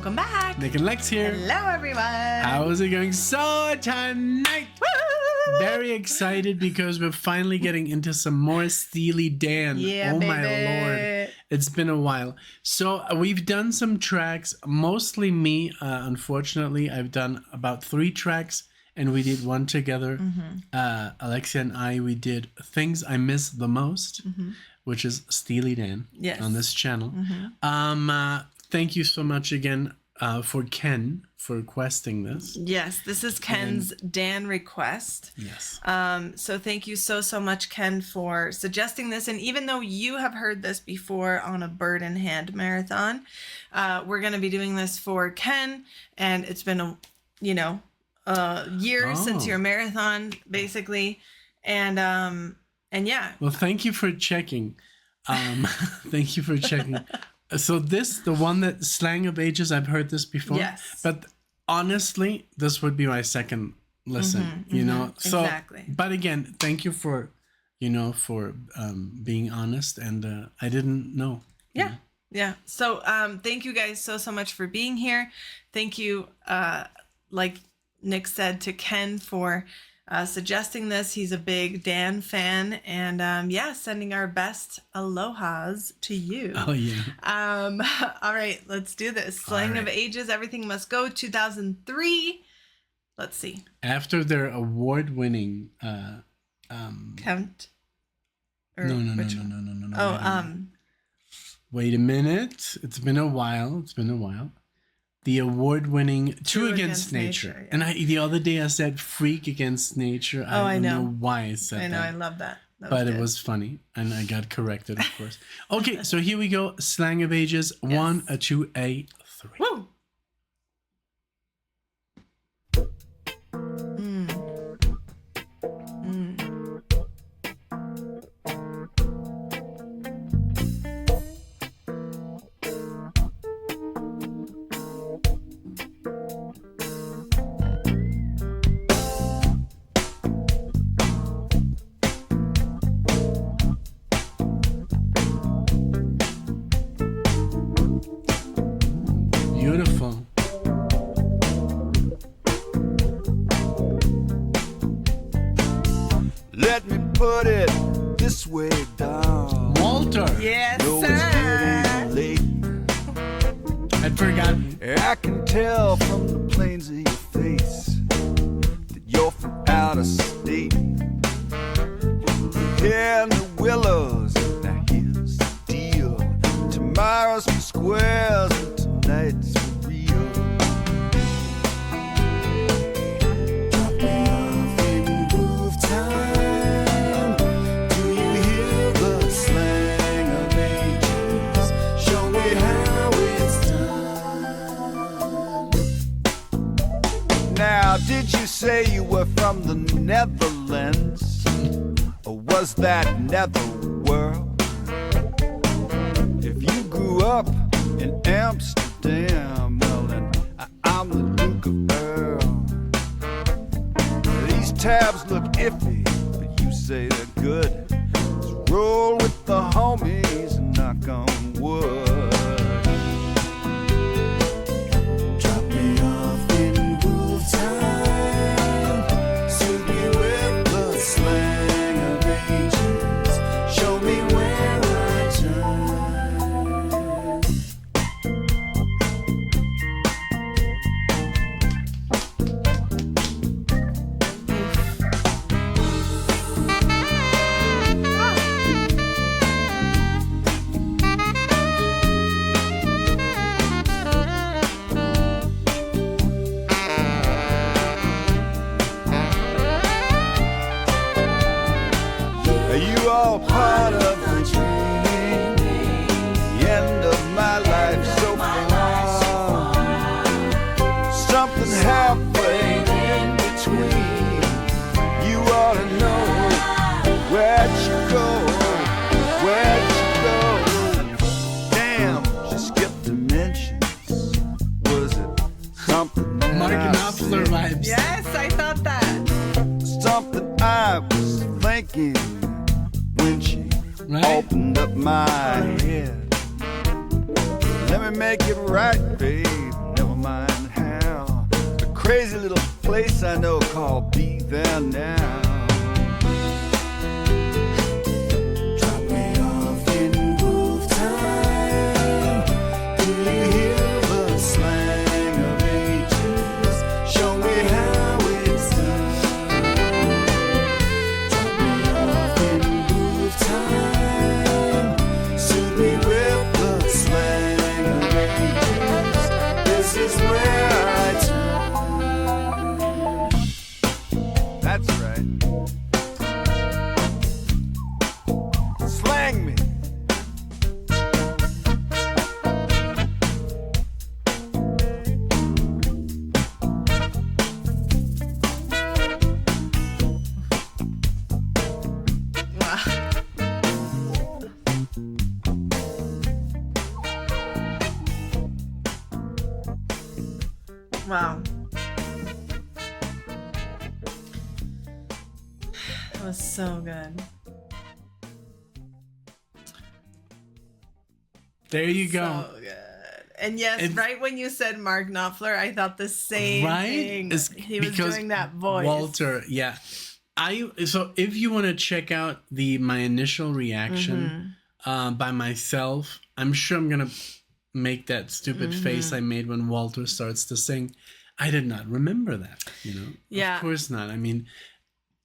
Welcome back. Nick and Lex here. Hello, everyone. How is it going? So tonight, very excited because we're finally getting into some more Steely Dan. Yeah, oh baby. My Lord. It's been a while. So we've done some tracks, mostly me. Unfortunately, I've done about 3 tracks and we did one together. Alexia and I, we did Things I Miss the Most, which is Steely Dan on this channel. Thank you so much again for Ken for requesting this. Yes, this is Ken's Dan request. Yes. So thank you so much, Ken, for suggesting this. And even though you have heard this before on a Bird in Hand marathon, we're going to be doing this for Ken. And it's been a year since your marathon, basically. And yeah. Well, thank you for checking. Thank you for checking. So the one that Slang of Ages, I've heard this before. Yes. But honestly, this would be my second listen, So, exactly. But again, thank you for being honest. And I didn't know. Yeah. Yeah. So thank you guys so much for being here. Thank you, like Nick said, to Ken for suggesting this. He's a big Dan fan, and sending our best alohas to you. Oh yeah. All right, let's do this. Slang of Ages, Everything Must Go, 2003. Let's see. After their award-winning Count. No. Oh, wait a minute. It's been a while. The award-winning Two Against Nature. Yeah. And the other day I said Freak Against Nature. I don't know why I said that. I know, I love that. But it was funny, and I got corrected, of course. Okay, so here we go. Slang of Ages, 1, 2, 3. Woo! Beautiful. Let me put it this way, down. Walter. Yes, No, sir. it's getting late. I'd forgotten. I can tell from the planes of your face that you're from out of state. Here in the willows, now here's the deal. Tomorrow's for squares and tonight's for real. Drop me off in groove time. Do you hear the slang of ages? Show me how it's done. Now, did you say you were from the Netherlands? Or was that netherworld? If you grew up in Amsterdam, well then I'm the Duke of Earl. These tabs look iffy, but you say they're good. Let's roll with the homies and knock on wood. Drop me off in groove time. Suit me with the slang of ages. Show me where I turn. Are you all part of the dream? The end of my life so far. Something halfway in between. You ought to know where'd you go? Where'd you go? Damn, she skipped dimensions. Was it something that Mark I Knopfler said? vibes. Yes, I thought that. Something I was thinking when she opened up my head. Let me make it right, babe. crazy little place I know called Be There Now. Drop me off in groove time. Do you hear the slang of ages? Show me how it's done. Drop me off in groove time. Soothe me with the slang of ages. This is where I turn. That's right. Slang me. Wow. Wow. That was so good. There you go. So good. And yes, If- right when you said Mark Knopfler, I thought the same Right? thing. It's He was because doing that voice. Walter, yeah. So if you want to check out my initial reaction by myself, I'm sure I'm gonna make that stupid face I made when Walter starts to sing. I did not remember that, Yeah. Of course not. I mean,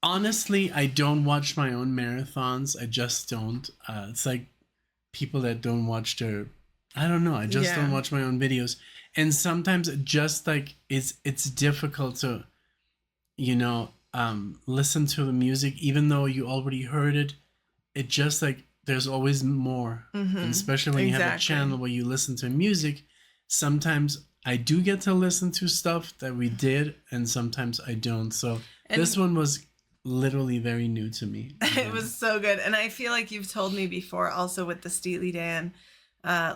honestly, I don't watch my own marathons. I just don't. It's like people that don't watch their, I don't know. I just don't watch my own videos. And sometimes it just like it's difficult to, listen to the music, even though you already heard it. It just like there's always more, and especially when you have a Exactly. channel where you listen to music. Sometimes I do get to listen to stuff that we did, and sometimes I don't. So And- this one was literally very new to me. It was so good. And I feel like you've told me before also with the Steely Dan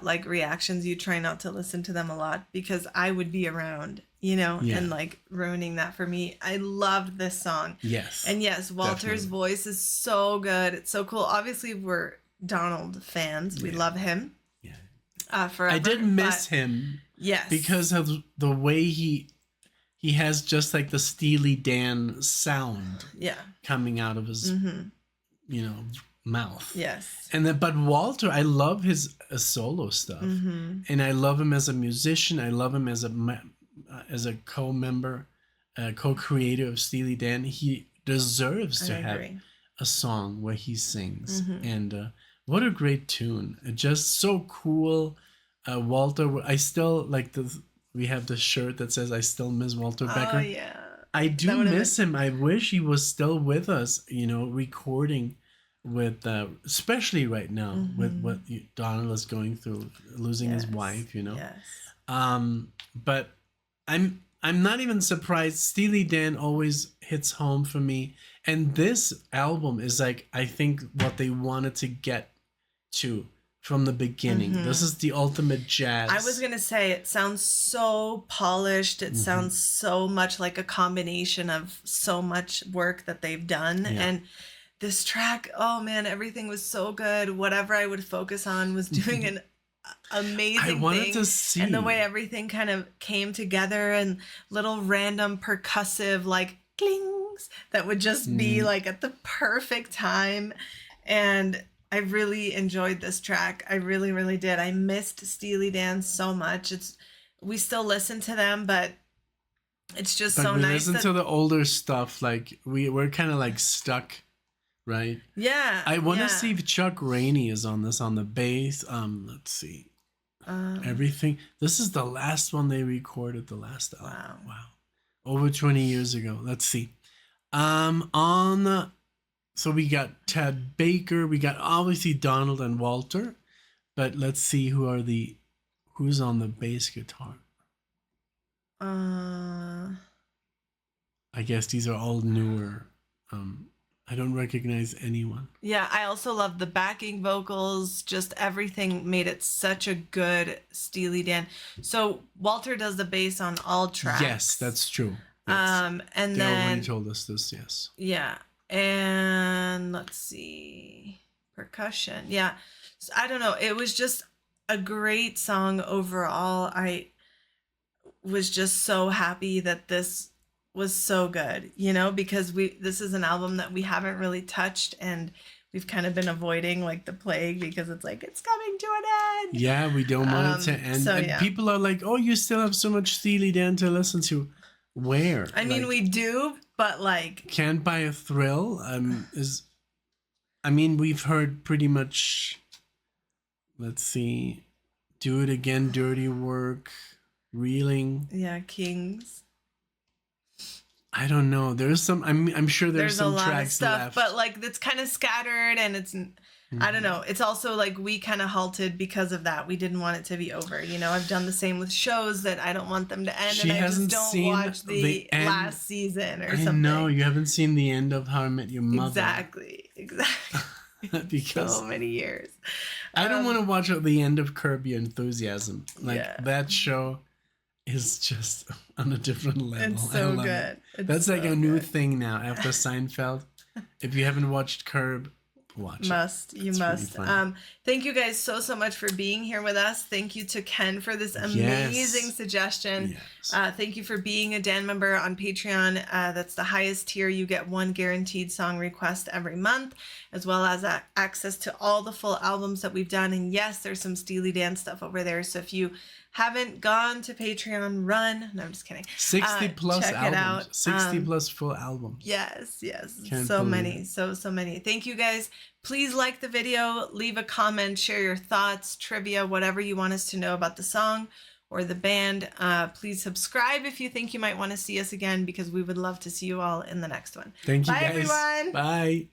like reactions, you try not to listen to them a lot because I would be around, Yeah. and like ruining that for me. I loved this song. Yes. And yes, Walter's definitely. voice is so good. It's so cool. Obviously, we're Donald fans. We Yeah. love him. Yeah. Forever. I did miss but him Yes. because of the way he has just like the Steely Dan sound Yeah. coming out of his mouth. Yes. And then, but Walter, I love his solo stuff, and I love him as a musician. I love him as a co-member, co-creator of Steely Dan. He deserves to I have agree. a song where he sings, and what a great tune! Just so cool. Walter, I still like we have the shirt that says "I still miss Walter Becker." Oh yeah. I That do would've miss him. I wish he was still with us, recording with, especially right now with what Donald is going through, losing his Yes. wife, Yes. But I'm not even surprised. Steely Dan always hits home for me. And this album is like, I think what they wanted to get to from the beginning. This is the ultimate jazz. I was going to say, it sounds so polished. It sounds so much like a combination of so much work that they've done. Yeah. And this track, oh man, everything was so good. Whatever I would focus on was doing an amazing I wanted thing. to see. And the way everything kind of came together and little random percussive like clings that would just be like at the perfect time. And I really enjoyed this track. I really, really did. I missed Steely Dan so much. We still listen to them, but it's just But so we nice. listen to the older stuff. Like we're kind of like stuck, right? Yeah. I want to yeah. see if Chuck Rainey is on this on the bass. Let's see. Everything. This is the last one they recorded. The last album. Wow. Over 20 years ago. Let's see. So we got Ted Baker. We got obviously Donald and Walter. But let's see who's on the bass guitar. I guess these are all newer. I don't recognize anyone. Yeah, I also love the backing vocals. Just everything made it such a good Steely Dan. So Walter does the bass on all tracks. Yes, that's true. And They then already told us this, yes. yeah, and let's see, percussion. Yeah, so, I don't know. It was just a great song overall. was just so happy that this was so good, you know, because this is an album that we haven't really touched, and we've kind of been avoiding like the plague because it's like it's coming to an end. Yeah, we don't want it to end. So, and yeah. people are like, "Oh, you still have so much Steely Dan to listen to." Where? I mean, like, we do, but like Can't Buy a Thrill we've heard pretty much. Let's see, Do It Again, Dirty Work, Reeling. yeah, Kings. I don't know. There's some. I'm sure there's some a lot tracks of stuff, left. but like it's kind of scattered, and it's I don't know. It's also like we kind of halted because of that. We didn't want it to be over. You know, I've done the same with shows that I don't want them to end, and I just don't watch the last season or something. No, you haven't seen the end of How I Met Your Mother. Exactly. Because so many years. I don't want to watch the end of Curb Your Enthusiasm. Like Yeah. that show is just on a different level. It's I so love good. it. That's like a new thing now after Seinfeld. If you haven't watched Curb, watch it. You must. Really fun. Thank you guys so much for being here with us. Thank you to Ken for this amazing suggestion. Yes. Thank you for being a Dan member on Patreon. That's the highest tier. You get one guaranteed song request every month, as well as access to all the full albums that we've done. And yes, there's some Steely Dan stuff over there. So if you haven't gone to Patreon, run. No, I'm just kidding. 60 plus check albums. it out. 60 plus full albums. Yes. Can't So believe many. it. So many. Thank you guys. Please like the video, leave a comment, share your thoughts, trivia, whatever you want us to know about the song or the band. Please subscribe if you think you might want to see us again, because we would love to see you all in the next one. Thank you, Bye, guys. everyone. Bye.